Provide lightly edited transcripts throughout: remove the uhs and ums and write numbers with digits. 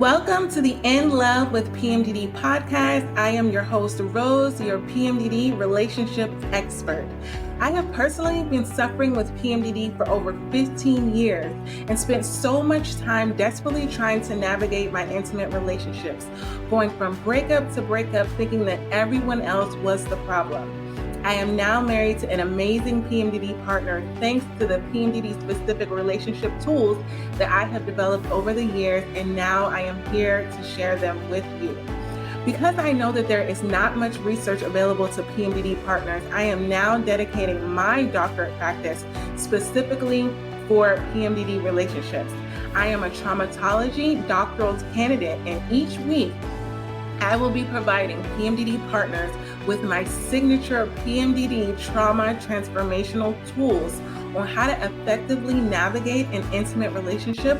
Welcome to the In Love with PMDD Podcast. I am your host, Rose, your PMDD Relationship Expert. I have personally been suffering with PMDD for over 15 years and spent so much time desperately trying to navigate my intimate relationships, going from breakup to breakup, thinking that everyone else was the problem. I am now married to an amazing PMDD partner thanks to the PMDD specific relationship tools that I have developed over the years, and now I am here to share them with you. Because I know that there is not much research available to PMDD partners, I am now dedicating my doctorate practice specifically for PMDD relationships. I am a traumatology doctoral candidate, and each week I will be providing PMDD partners with my signature PMDD Trauma Transformational Tools on how to effectively navigate an intimate relationship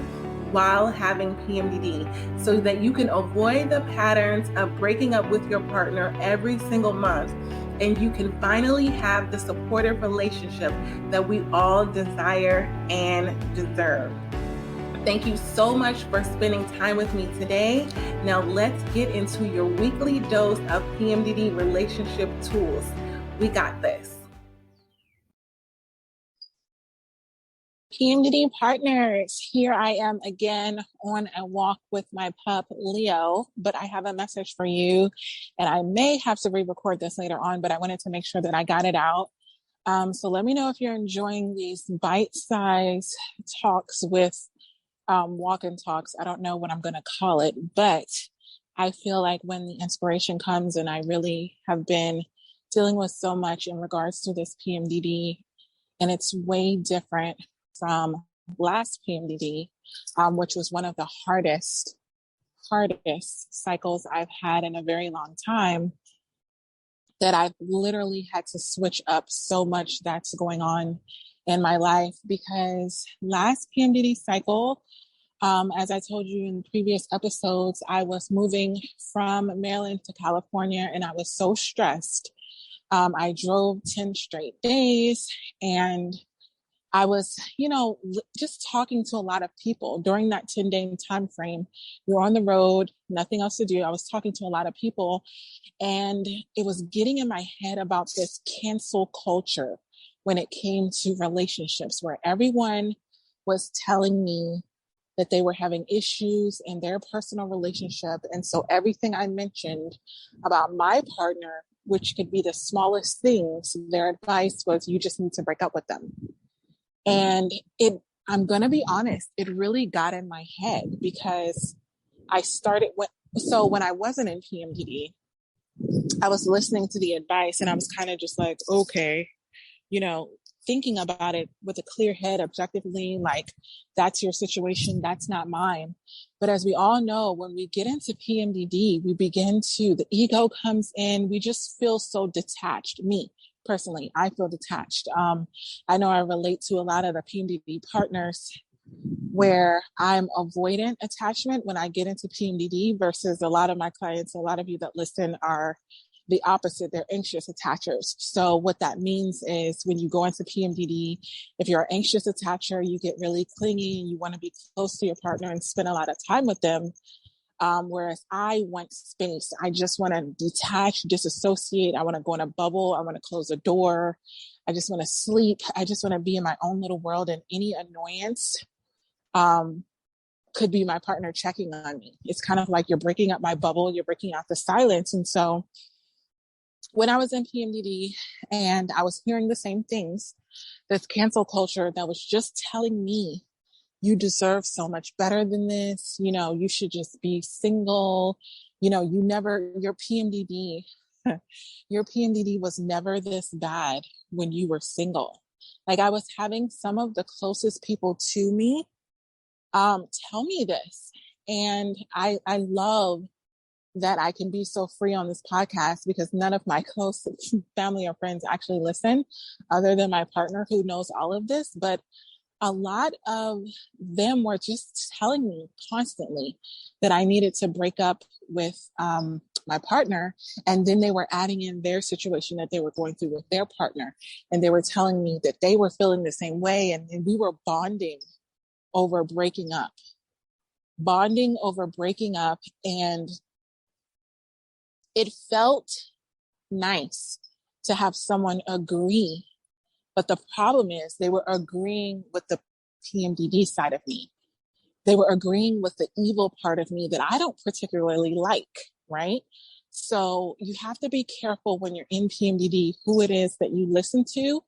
while having PMDD, so that you can avoid the patterns of breaking up with your partner every single month, and you can finally have the supportive relationship that we all desire and deserve. Thank you so much for spending time with me today. Now let's get into your weekly dose of PMDD relationship tools. We got this. PMDD partners, here I am again on a walk with my pup, Leo, but I have a message for you, and I may have to re-record this later on, but I wanted to make sure that I got it out. So let me know if you're enjoying these bite-sized talks with walk and talks. I don't know what I'm going to call it, but I feel like when the inspiration comes, and I really have been dealing with so much in regards to this PMDD, and it's way different from last PMDD, which was one of the hardest cycles I've had in a very long time, that I've literally had to switch up so much that's going on in my life. Because last PMDD cycle, as I told you in previous episodes, I was moving from Maryland to California, and I was so stressed. I drove 10 straight days, and I was, just talking to a lot of people during that 10-day time frame. We were on the road, nothing else to do. I was talking to a lot of people, and it was getting in my head about this cancel culture when it came to relationships, where everyone was telling me that they were having issues in their personal relationship. And so everything I mentioned about my partner, which could be the smallest things, their advice was, you just need to break up with them. And I'm going to be honest, it really got in my head, because when I wasn't in PMDD, I was listening to the advice, and I was kind of just like, okay, thinking about it with a clear head, objectively, like, that's your situation, that's not mine. But as we all know, when we get into PMDD, the ego comes in, we just feel so detached. Me, personally, I feel detached. I know I relate to a lot of the PMDD partners where I'm avoidant attachment when I get into PMDD, versus a lot of my clients, a lot of you that listen, are the opposite. They're anxious attachers. So what that means is, when you go into PMDD, if you're an anxious attacher, you get really clingy and you want to be close to your partner and spend a lot of time with them. Whereas I want space. I just want to detach, disassociate. I want to go in a bubble. I want to close a door. I just want to sleep. I just want to be in my own little world, and any annoyance could be my partner checking on me. It's kind of like you're breaking up my bubble. You're breaking out the silence. And so when I was in PMDD and I was hearing the same things, this cancel culture that was just telling me, you deserve so much better than this. You should just be single. Your PMDD, your PMDD was never this bad when you were single. Like, I was having some of the closest people to me tell me this. And I love that I can be so free on this podcast, because none of my close family or friends actually listen, other than my partner, who knows all of this. But a lot of them were just telling me constantly that I needed to break up with my partner. And then they were adding in their situation that they were going through with their partner. And they were telling me that they were feeling the same way. And we were bonding over breaking up. bonding over breaking up, and it felt nice to have someone agree. But the problem is they were agreeing with the PMDD side of me. They were agreeing with the evil part of me that I don't particularly like, right? So you have to be careful when you're in PMDD who it is that you listen to,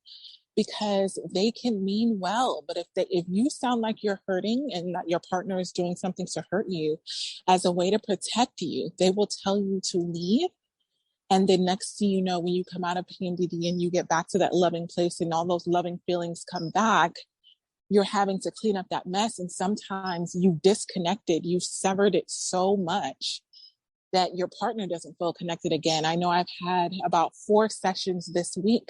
because they can mean well, but if you sound like you're hurting and that your partner is doing something to hurt you as a way to protect you, they will tell you to leave. And then next thing you know, when you come out of PMDD and you get back to that loving place and all those loving feelings come back, you're having to clean up that mess. And sometimes you disconnected, you severed it so much that your partner doesn't feel connected again. I know I've had about 4 sessions this week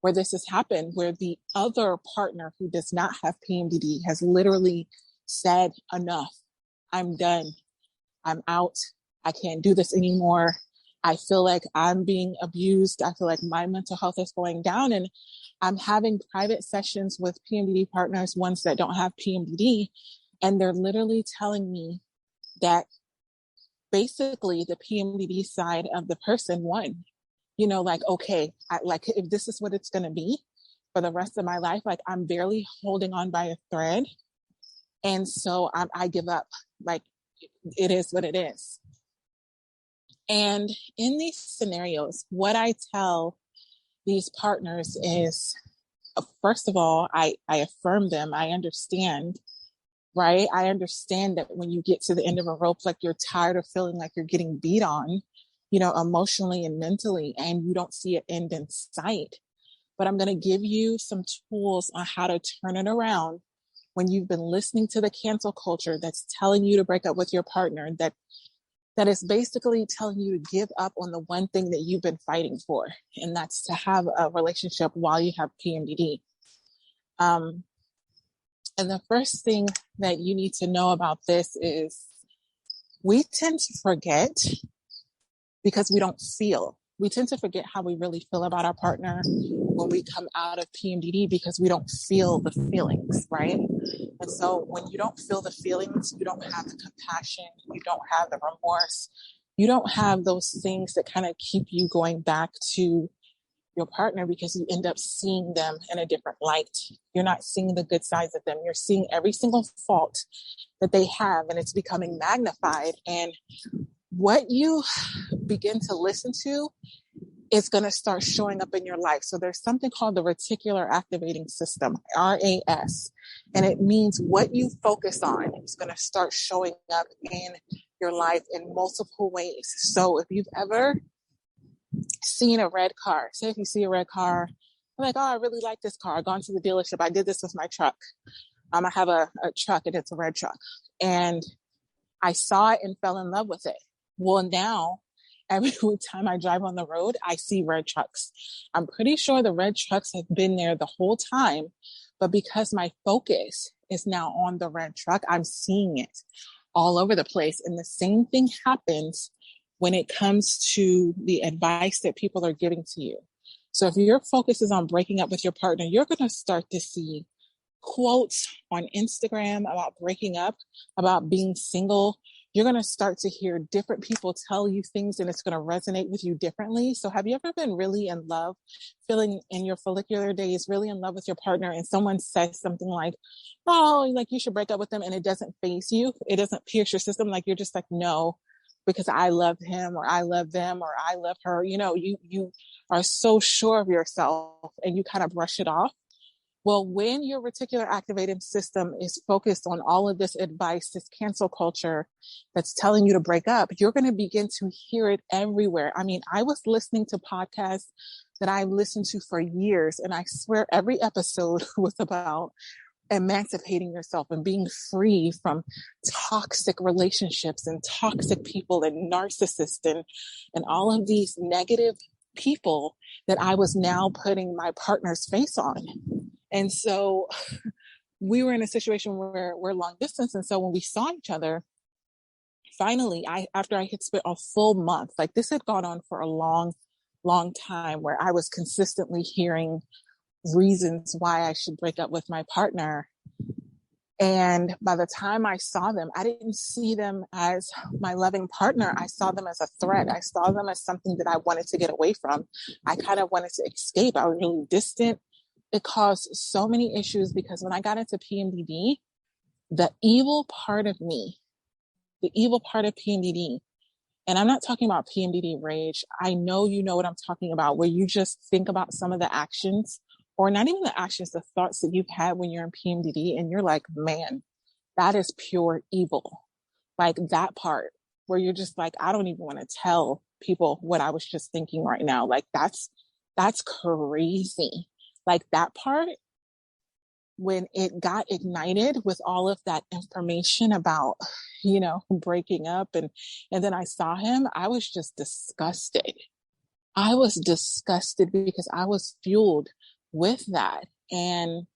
where this has happened, where the other partner who does not have PMDD has literally said, enough, I'm done, I'm out, I can't do this anymore. I feel like I'm being abused. I feel like my mental health is going down. And I'm having private sessions with PMDD partners, ones that don't have PMDD, and they're literally telling me that basically the PMDD side of the person won. You know, like, okay, if this is what it's going to be for the rest of my life, like I'm barely holding on by a thread. And so I give up. Like, it is what it is. And in these scenarios, what I tell these partners is, first of all, I affirm them. I understand, right? I understand that when you get to the end of a rope, like you're tired of feeling like you're getting beat on, you know, emotionally and mentally, and you don't see an end in sight. But I'm going to give you some tools on how to turn it around when you've been listening to the cancel culture that's telling you to break up with your partner, that is basically telling you to give up on the one thing that you've been fighting for, and that's to have a relationship while you have PMDD. And the first thing that you need to know about this is we tend to forget because we don't feel. We tend to forget how we really feel about our partner when we come out of PMDD because we don't feel the feelings, right? And so when you don't feel the feelings, you don't have the compassion, you don't have the remorse, you don't have those things that kind of keep you going back to your partner because you end up seeing them in a different light. You're not seeing the good sides of them. You're seeing every single fault that they have, and it's becoming magnified. And what you begin to listen to is going to start showing up in your life. So there's something called the reticular activating system, RAS, and it means what you focus on is going to start showing up in your life in multiple ways. So if you've ever seen a red car, say if you see a red car, I'm like, oh, I really like this car. I've gone to the dealership. I did this with my truck. I have a truck and it's a red truck. And I saw it and fell in love with it. Well, now every time I drive on the road, I see red trucks. I'm pretty sure the red trucks have been there the whole time, but because my focus is now on the red truck, I'm seeing it all over the place. And the same thing happens when it comes to the advice that people are giving to you. So if your focus is on breaking up with your partner, you're going to start to see quotes on Instagram about breaking up, about being single. You're going to start to hear different people tell you things and it's going to resonate with you differently. So have you ever been really in love, feeling in your follicular days, really in love with your partner, and someone says something like, oh, like you should break up with them, and it doesn't faze you? It doesn't pierce your system. Like you're just like, no, because I love him or I love them or I love her. You know, you are so sure of yourself and you kind of brush it off. Well, when your reticular activating system is focused on all of this advice, this cancel culture that's telling you to break up, you're going to begin to hear it everywhere. I mean, I was listening to podcasts that I listened to for years, and I swear every episode was about emancipating yourself and being free from toxic relationships and toxic people and narcissists and all of these negative people that I was now putting my partner's face on. And so we were in a situation where we're long distance. And so when we saw each other, finally, after I had spent a full month, like this had gone on for a long, long time, where I was consistently hearing reasons why I should break up with my partner. And by the time I saw them, I didn't see them as my loving partner. I saw them as a threat. I saw them as something that I wanted to get away from. I kind of wanted to escape. I was really distant. It caused so many issues because when I got into PMDD, the evil part of PMDD, and I'm not talking about PMDD rage. I know you know what I'm talking about, where you just think about some of the actions, or not even the actions, the thoughts that you've had when you're in PMDD, and you're like, man, that is pure evil. Like that part where you're just like, I don't even want to tell people what I was just thinking right now. Like that's crazy. Like that part, when it got ignited with all of that information about, breaking up, and then I saw him, I was just disgusted. I was disgusted because I was fueled with that. And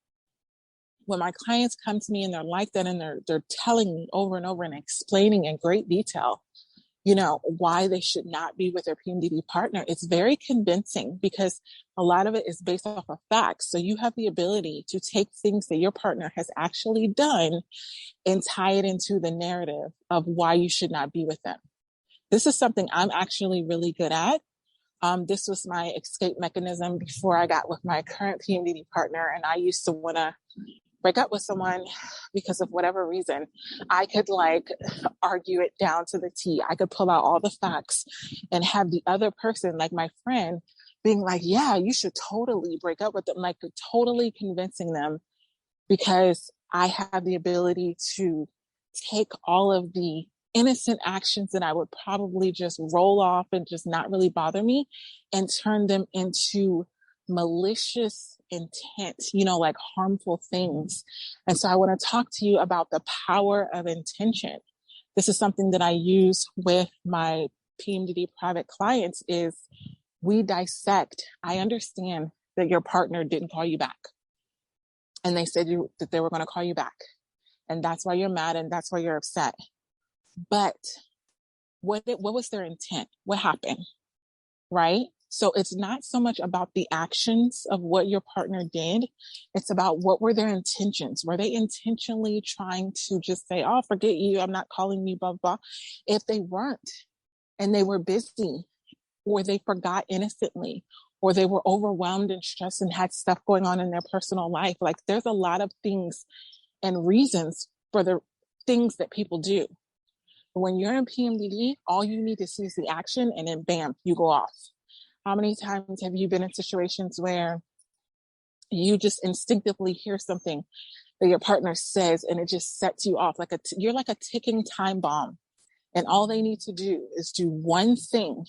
when my clients come to me and they're like that, and they're telling me over and over and explaining in great detail, why they should not be with their PMDD partner, it's very convincing because a lot of it is based off of facts. So you have the ability to take things that your partner has actually done and tie it into the narrative of why you should not be with them. This is something I'm actually really good at. This was my escape mechanism before I got with my current PMDD partner. And I used to want to break up with someone because of whatever reason. I could argue it down to the T. I could pull out all the facts and have the other person, like my friend, being like, yeah, you should totally break up with them, like totally convincing them, because I have the ability to take all of the innocent actions that I would probably just roll off and just not really bother me and turn them into malicious intent, like harmful things. And so I want to talk to you about the power of intention. This is something that I use with my PMDD private clients is we dissect. I understand that your partner didn't call you back. And they said that they were going to call you back. And that's why you're mad and that's why you're upset. But what was their intent? What happened? Right? So it's not so much about the actions of what your partner did. It's about what were their intentions. Were they intentionally trying to just say, oh, forget you, I'm not calling you, blah, blah. If they weren't, and they were busy, or they forgot innocently, or they were overwhelmed and stressed and had stuff going on in their personal life. Like there's a lot of things and reasons for the things that people do. When you're in PMDD, all you need to see is the action, and then bam, you go off. How many times have you been in situations where you just instinctively hear something that your partner says and it just sets you off? You're like a ticking time bomb, and all they need to do is do one thing.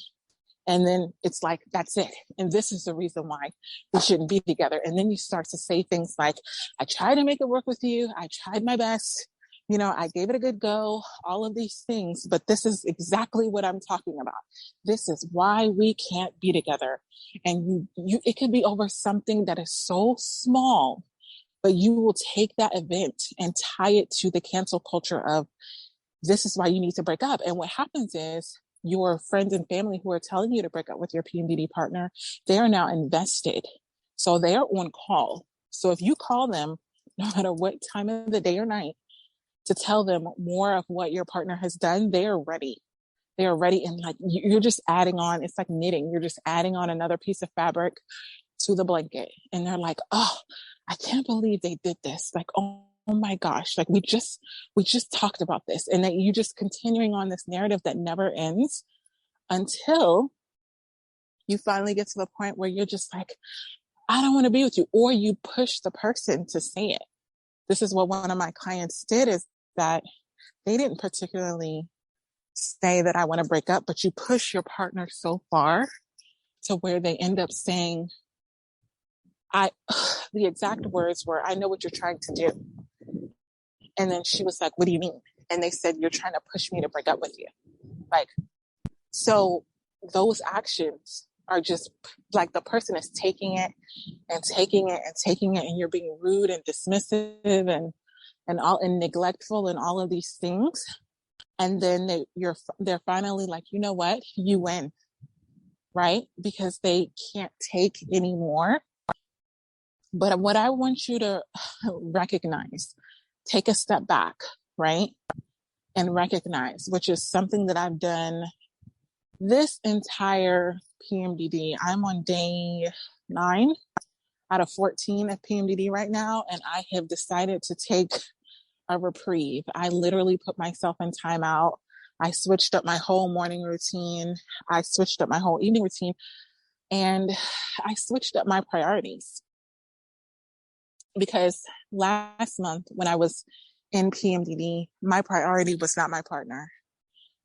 And then it's like, that's it. And this is the reason why we shouldn't be together. And then you start to say things like, I tried to make it work with you. I tried my best. I gave it a good go, all of these things, but this is exactly what I'm talking about. This is why we can't be together. And it could be over something that is so small, but you will take that event and tie it to the cancel culture of this is why you need to break up. And what happens is your friends and family who are telling you to break up with your PMDD partner, they are now invested. So they are on call. So if you call them, no matter what time of the day or night, to tell them more of what your partner has done, they are ready. They are ready. And you're just adding on, it's like knitting. You're just adding on another piece of fabric to the blanket. And they're like, oh, I can't believe they did this. Like, oh my gosh. Like we just talked about this. And that you just continuing on this narrative that never ends until you finally get to the point where you're just like, I don't want to be with you. Or you push the person to say it. This is what one of my clients did, is that they didn't particularly say that I want to break up, but you push your partner so far to where they end up saying, the exact words were, I know what you're trying to do. And then she was like, what do you mean? And they said, you're trying to push me to break up with you. So those actions are just like the person is taking it and taking it and taking it, and you're being rude and dismissive and neglectful and all of these things. And then they're finally like, you know what? You win, right? Because they can't take anymore. But what I want you to recognize, take a step back, right? And recognize, which is something that I've done this entire PMDD. I'm on day 9 out of 14 of PMDD right now, and I have decided to take a reprieve. I literally put myself in timeout. I switched up my whole morning routine. I switched up my whole evening routine, and I switched up my priorities. Because last month when I was in PMDD, my priority was not my partner.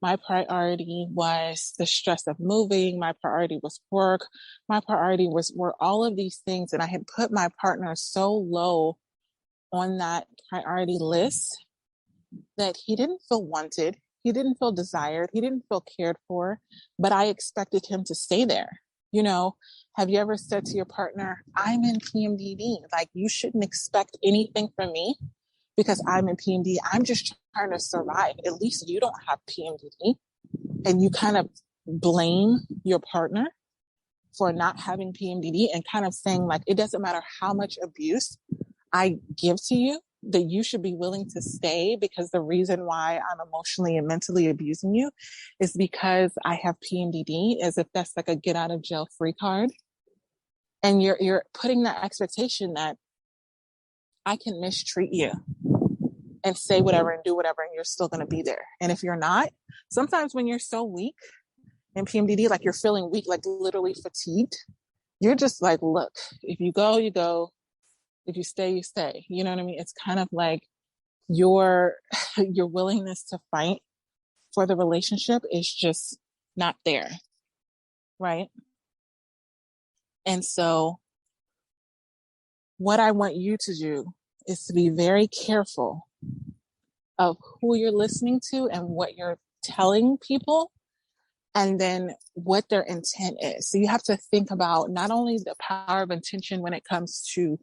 My priority was the stress of moving. My priority was work. My priority were all of these things. And I had put my partner so low on that priority list that he didn't feel wanted. He didn't feel desired. He didn't feel cared for, but I expected him to stay there. You know, have you ever said to your partner, I'm in PMDD, like you shouldn't expect anything from me because I'm in PMDD. I'm just trying to survive. At least you don't have PMDD. And you kind of blame your partner for not having PMDD and kind of saying like, it doesn't matter how much abuse I give to you, that you should be willing to stay because the reason why I'm emotionally and mentally abusing you is because I have PMDD, as if that's like a get out of jail free card. And you're putting that expectation that I can mistreat you and say whatever and do whatever and you're still going to be there. And if you're not, sometimes when you're so weak in PMDD, like you're feeling weak, like literally fatigued, you're just like, look, if you go, you go. If you stay, you stay. You know what I mean? It's kind of like your willingness to fight for the relationship is just not there. Right? And so what I want you to do is to be very careful of who you're listening to and what you're telling people, and then what their intent is. So you have to think about not only the power of intention when it comes to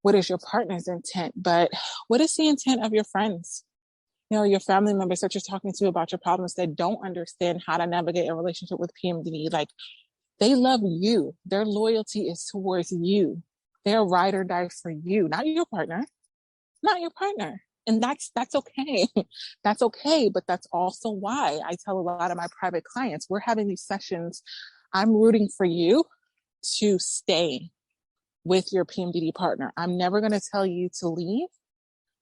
what is your partner's intent, but what is the intent of your friends? You know, your family members that you're talking to about your problems that don't understand how to navigate a relationship with PMDD. Like, they love you. Their loyalty is towards you. They're ride or die for you, not your partner, not your partner. And that's okay. That's okay. But that's also why I tell a lot of my private clients, we're having these sessions. I'm rooting for you to stay with your PMDD partner. I'm never going to tell you to leave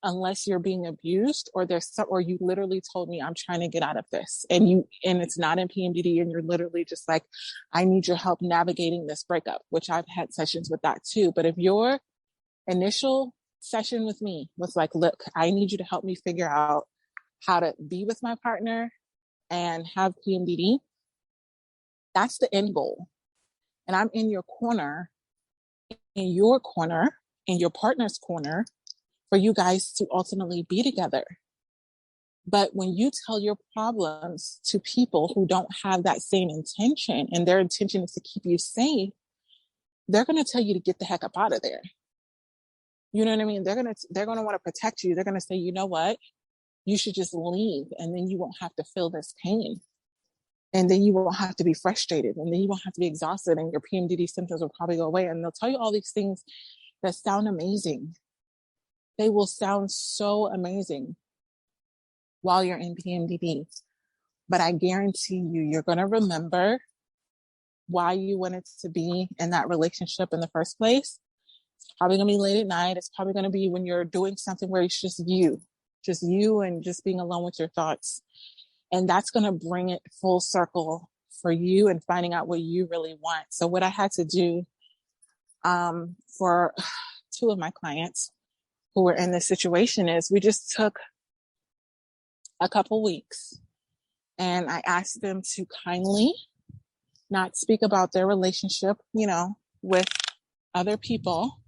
unless you're being abused or or you literally told me I'm trying to get out of this and it's not in PMDD and you're literally just like, I need your help navigating this breakup, which I've had sessions with that too. But if your initial session with me was like, look, I need you to help me figure out how to be with my partner and have PMDD, that's the end goal. And I'm in your corner, in your partner's corner, for you guys to ultimately be together. But when you tell your problems to people who don't have that same intention, and their intention is to keep you safe, they're going to tell you to get the heck up out of there. You know what I mean? They're going to want to protect you. They're going to say, you know what? You should just leave, and then you won't have to feel this pain. And then you won't have to be frustrated, and then you won't have to be exhausted, and your PMDD symptoms will probably go away. And they'll tell you all these things that sound amazing. They will sound so amazing while you're in PMDD. But I guarantee you're going to remember why you wanted to be in that relationship in the first place. It's probably going to be late at night. It's probably going to be when you're doing something where it's just you and just being alone with your thoughts. And that's going to bring it full circle for you and finding out what you really want. So what I had to do for 2 of my clients who were in this situation is we just took a couple weeks and I asked them to kindly not speak about their relationship, with other people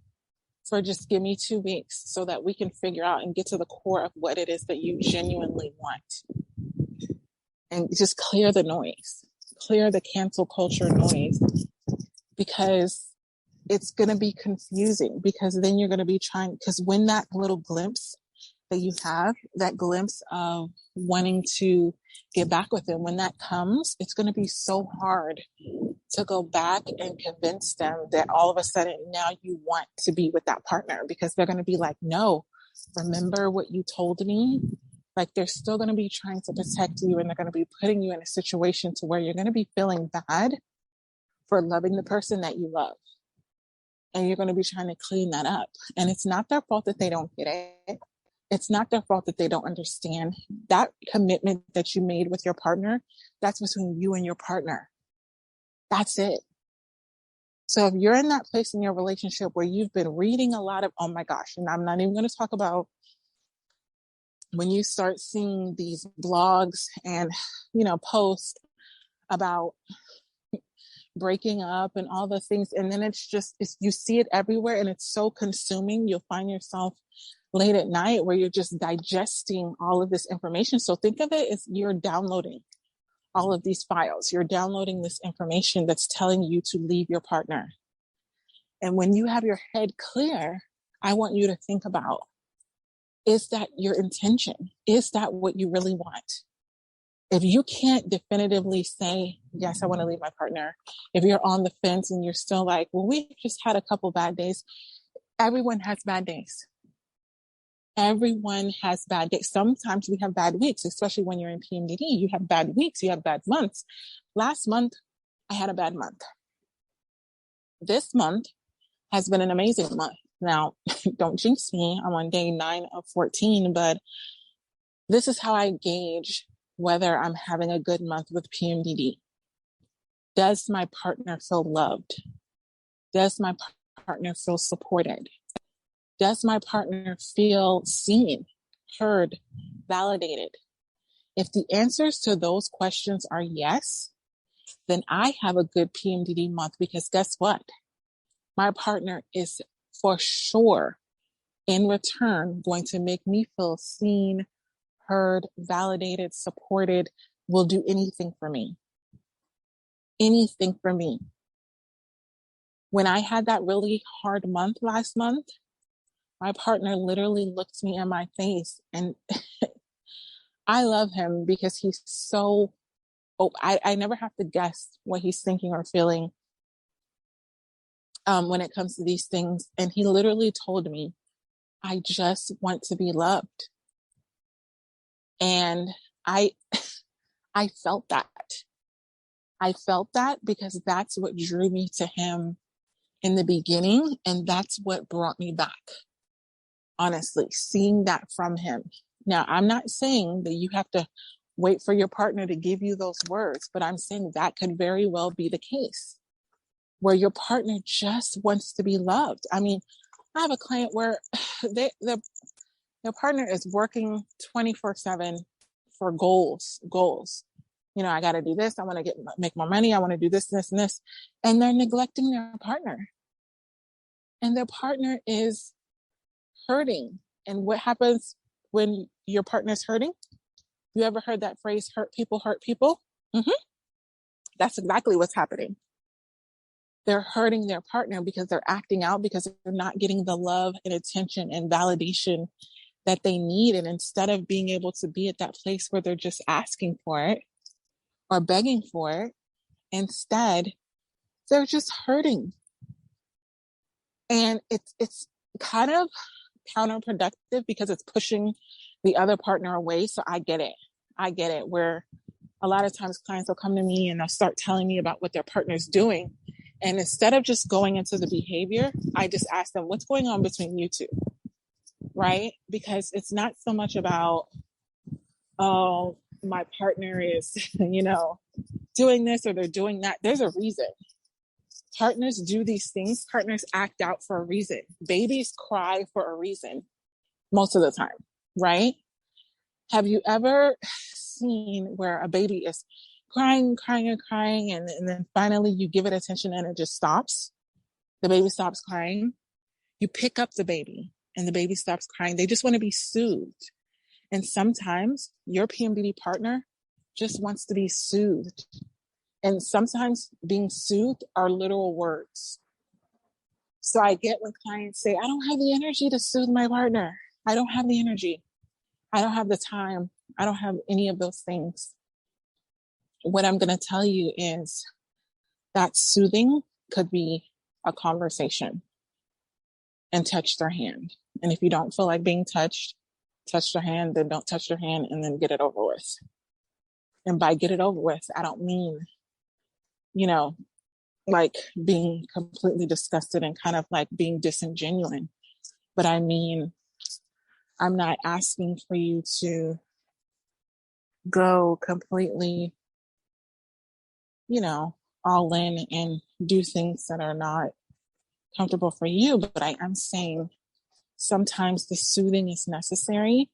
for just give me 2 weeks so that we can figure out and get to the core of what it is that you genuinely want. And just clear the noise, clear the cancel culture noise, because it's going to be confusing, because then you're going to be because when that little glimpse that you have, that glimpse of wanting to get back with them, when that comes, it's going to be so hard to go back and convince them that all of a sudden now you want to be with that partner, because they're going to be like, no, remember what you told me. Like, they're still going to be trying to protect you, and they're going to be putting you in a situation to where you're going to be feeling bad for loving the person that you love. And you're going to be trying to clean that up. And it's not their fault that they don't get it. It's not their fault that they don't understand. That commitment that you made with your partner, that's between you and your partner. That's it. So if you're in that place in your relationship where you've been reading a lot of, oh my gosh, and I'm not even going to talk about when you start seeing these blogs and, posts about breaking up and all the things. And then you see it everywhere, and it's so consuming. You'll find yourself late at night where you're just digesting all of this information. So think of it as you're downloading all of these files. You're downloading this information that's telling you to leave your partner. And when you have your head clear, I want you to think about, is that your intention? Is that what you really want? If you can't definitively say, yes, I want to leave my partner. If you're on the fence and you're still like, well, we just had a couple bad days. Everyone has bad days. Everyone has bad days. Sometimes we have bad weeks, especially when you're in PMDD. You have bad weeks. You have bad months. Last month, I had a bad month. This month has been an amazing month. Now, don't jinx me. I'm on day 9 of 14, but this is how I gauge whether I'm having a good month with PMDD. Does my partner feel loved? Does my partner feel supported? Does my partner feel seen, heard, validated? If the answers to those questions are yes, then I have a good PMDD month, because guess what? My partner is for sure in return going to make me feel seen, heard, validated, supported, will do anything for me. Anything for me. When I had that really hard month last month, my partner literally looked me in my face, and I love him because he's so, I never have to guess what he's thinking or feeling when it comes to these things. And he literally told me, I just want to be loved. And I felt that. I felt that because that's what drew me to him in the beginning. And that's what brought me back. Honestly, seeing that from him. Now, I'm not saying that you have to wait for your partner to give you those words, but I'm saying that could very well be the case where your partner just wants to be loved. I mean, I have a client where their partner is working 24/7 for goals. I got to do this. I want to make more money. I want to do this, this, and this. And they're neglecting their partner. And their partner is hurting. And what happens when your partner's hurting? You ever heard that phrase, hurt people hurt people? Mm-hmm. That's exactly what's happening. They're hurting their partner because they're acting out, because they're not getting the love and attention and validation that they need. And instead of being able to be at that place where they're just asking for it or begging for it, instead, they're just hurting. And it's kind of counterproductive because it's pushing the other partner away. So I get it, where a lot of times clients will come to me and they'll start telling me about what their partner's doing. And instead of just going into the behavior, I just ask them, what's going on between you two? Right? Because it's not so much about, oh, my partner is, doing this or they're doing that. There's a reason. Partners do these things. Partners act out for a reason. Babies cry for a reason most of the time, right? Have you ever seen where a baby is crying, and then finally you give it attention and it just stops? The baby stops crying. You pick up the baby and the baby stops crying. They just want to be soothed. And sometimes your PMDD partner just wants to be soothed. And sometimes being soothed are literal words. So I get when clients say, I don't have the energy to soothe my partner. I don't have the energy. I don't have the time. I don't have any of those things. What I'm going to tell you is that soothing could be a conversation and touch their hand And if you don't feel like being touched, touch their hand, then don't touch their hand, and then get it over with. And by get it over with, I don't mean, like being completely disgusted and kind of like being disingenuous. But I mean, I'm not asking for you to go completely, all in and do things that are not comfortable for you. But I am saying sometimes the soothing is necessary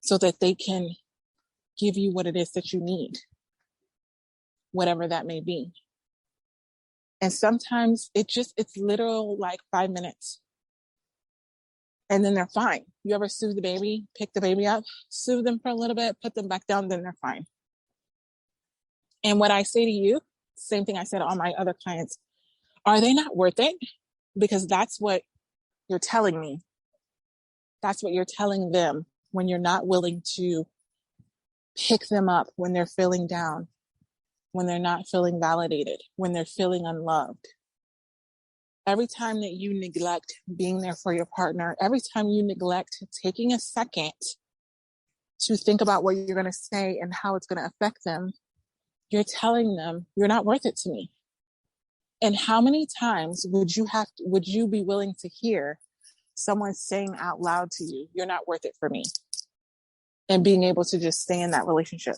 so that they can give you what it is that you need, whatever that may be. And sometimes it's literal like 5 minutes. And then they're fine. You ever soothe the baby, pick the baby up, soothe them for a little bit, put them back down, then they're fine. And what I say to you, same thing I said to all my other clients, are they not worth it? Because that's what you're telling me. That's what you're telling them when you're not willing to pick them up when they're feeling down, when they're not feeling validated, when they're feeling unloved. Every time that you neglect being there for your partner, every time you neglect taking a second to think about what you're going to say and how it's going to affect them, you're telling them you're not worth it to me. And how many times would you be willing to hear someone saying out loud to you, you're not worth it for me, and being able to just stay in that relationship?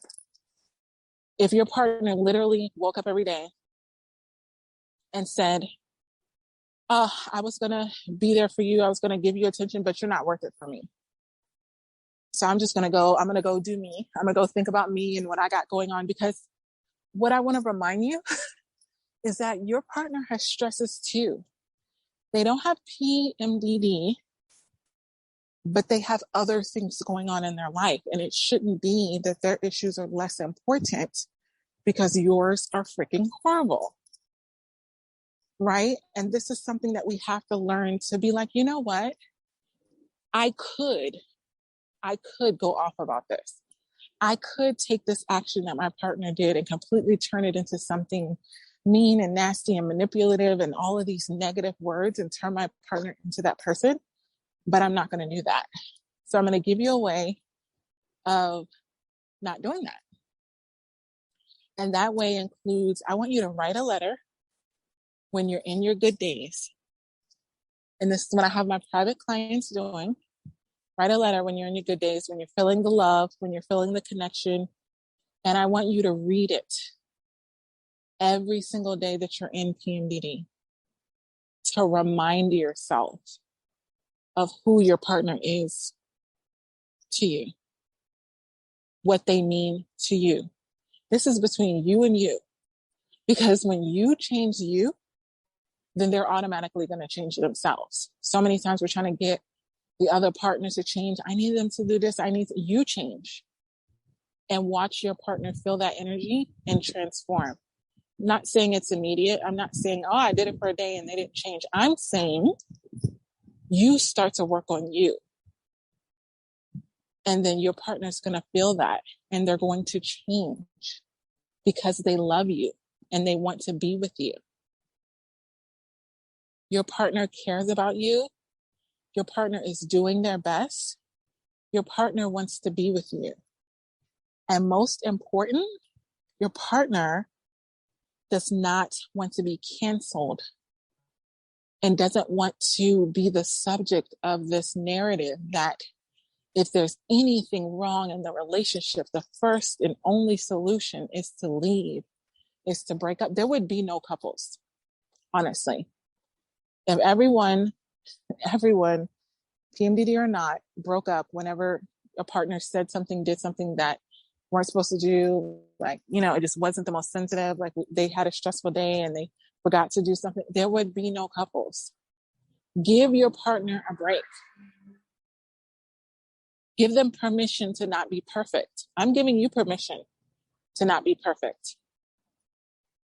If your partner literally woke up every day and said, oh, I was going to be there for you, I was going to give you attention, but you're not worth it for me. So I'm going to go do me. I'm going to go think about me and what I got going on, because what I want to remind you is that your partner has stresses too. They don't have PMDD, but they have other things going on in their life. And it shouldn't be that their issues are less important because yours are freaking horrible. Right? And this is something that we have to learn to be like, you know what? I could go off about this. I could take this action that my partner did and completely turn it into something mean and nasty and manipulative and all of these negative words and turn my partner into that person. But I'm not going to do that. So I'm going to give you a way of not doing that. And that way includes, I want you to write a letter when you're in your good days. And this is what I have my private clients doing. Write a letter when you're in your good days, when you're feeling the love, when you're feeling the connection. And I want you to read it every single day that you're in PMDD to remind yourself of who your partner is to you, what they mean to you. This is between you and you, because when you change you, then they're automatically going to change themselves. So many times we're trying to get the other partner to change. I need them to do this. You change and watch your partner feel that energy and transform. I'm not saying it's immediate. I'm not saying, oh, I did it for a day and they didn't change. I'm saying you start to work on you. And then your partner's going to feel that and they're going to change because they love you and they want to be with you. Your partner cares about you. Your partner is doing their best. Your partner wants to be with you. And most important, your partner does not want to be canceled and doesn't want to be the subject of this narrative that if there's anything wrong in the relationship, the first and only solution is to leave, is to break up. There would be no couples, honestly. If everyone, PMDD or not, broke up whenever a partner said something, did something that weren't supposed to do, like, it just wasn't the most sensitive, like they had a stressful day and they forgot to do something, there would be no couples. Give your partner a break. Give them permission to not be perfect. I'm giving you permission to not be perfect.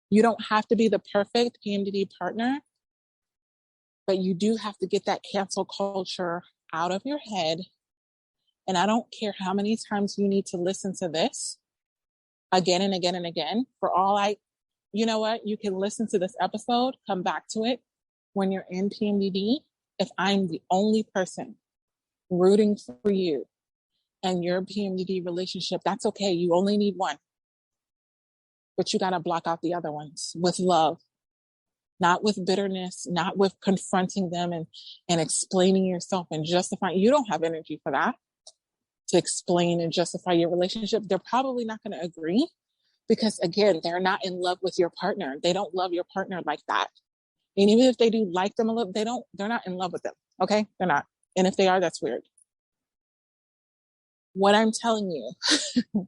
You don't have to be the perfect PMDD partner, but you do have to get that cancel culture out of your head. And I don't care how many times you need to listen to this again and again and again. You know what? You can listen to this episode, come back to it when you're in PMDD. If I'm the only person rooting for you and your PMDD relationship, that's okay. You only need one, but you got to block out the other ones with love, not with bitterness, not with confronting them and explaining yourself and justifying. You don't have energy for that, to explain and justify your relationship. They're probably not going to agree because, again, they're not in love with your partner. They don't love your partner like that. And even if they do like them a little, they're not in love with them. Okay. They're not. And if they are, that's weird. What I'm telling you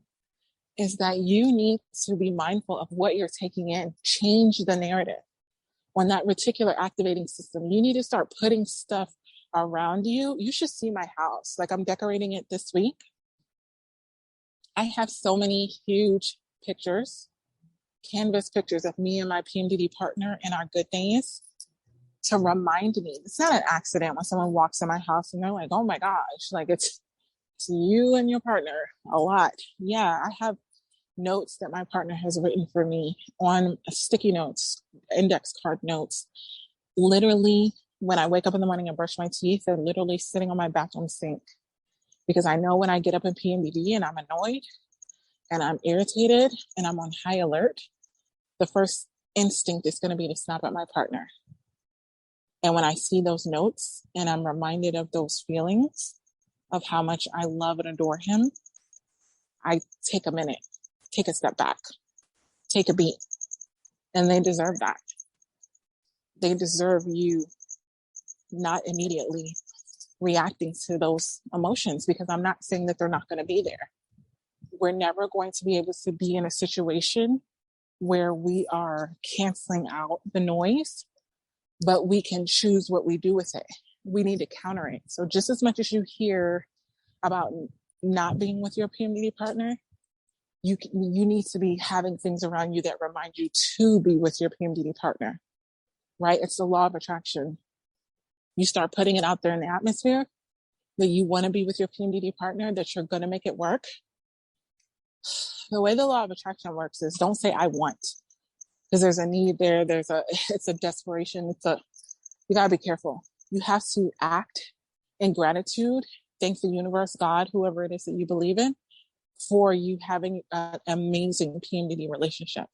is that you need to be mindful of what you're taking in. Change the narrative on that reticular activating system. You need to start putting stuff around you. You should see my house. Like, I'm decorating it this week. I have so many huge pictures, canvas pictures of me and my PMDD partner in our good days to remind me. It's not an accident when someone walks in my house and they're like, oh my gosh, like it's you and your partner a lot. Yeah, I have notes that my partner has written for me on sticky notes, index card notes. Literally, when I wake up in the morning and brush my teeth, they're literally sitting on my bathroom sink. Because I know when I get up in PMDD and I'm annoyed and I'm irritated and I'm on high alert, the first instinct is going to be to snap at my partner. And when I see those notes and I'm reminded of those feelings of how much I love and adore him, I take a minute, take a step back, take a beat. And they deserve that. They deserve you not immediately reacting to those emotions, because I'm not saying that they're not going to be there. We're never going to be able to be in a situation where we are canceling out the noise, but we can choose what we do with it. We need to counter it. So just as much as you hear about not being with your PMDD partner, you need to be having things around you that remind you to be with your PMDD partner, right? It's the law of attraction. You start putting it out there in the atmosphere that you want to be with your PMDD partner, that you're going to make it work. The way the law of attraction works is don't say I want, because there's a need there. It's a desperation. You gotta be careful. You have to act in gratitude. Thank the universe, God, whoever it is that you believe in, for you having an amazing PMDD relationship.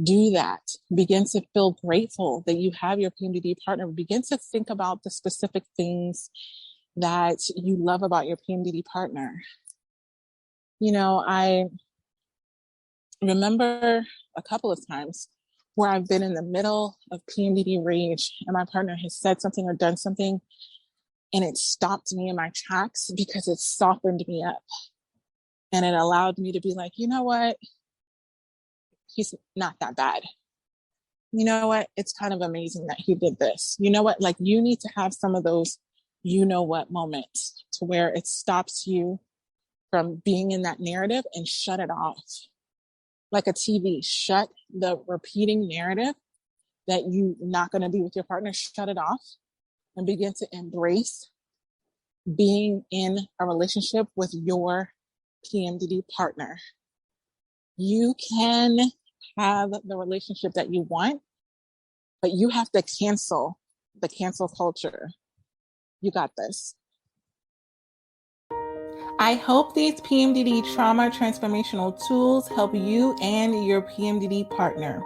Do that. Begin to feel grateful that you have your PMDD partner. Begin to think about the specific things that you love about your PMDD partner. You know, I remember a couple of times where I've been in the middle of PMDD rage and my partner has said something or done something and it stopped me in my tracks because it softened me up. And it allowed me to be like, you know what? He's not that bad. You know what? It's kind of amazing that he did this. You know what? Like, you need to have some of those, you know what, moments to where it stops you from being in that narrative and shut it off. Like a TV, shut the repeating narrative that you're not going to be with your partner, shut it off and begin to embrace being in a relationship with your PMDD partner. You can have the relationship that you want, but you have to cancel the cancel culture. You got this. I hope these PMDD Trauma Transformational Tools help you and your PMDD partner.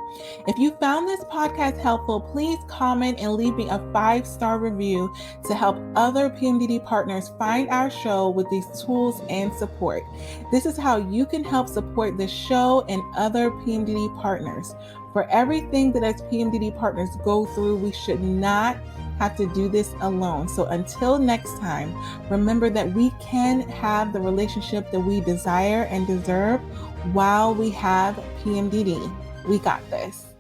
If you found this podcast helpful, please comment and leave me a 5-star review to help other PMDD partners find our show with these tools and support. This is how you can help support the show and other PMDD partners. For everything that as PMDD partners go through, we should not have to do this alone. So until next time, remember that we can have the relationship that we desire and deserve while we have PMDD. We got this.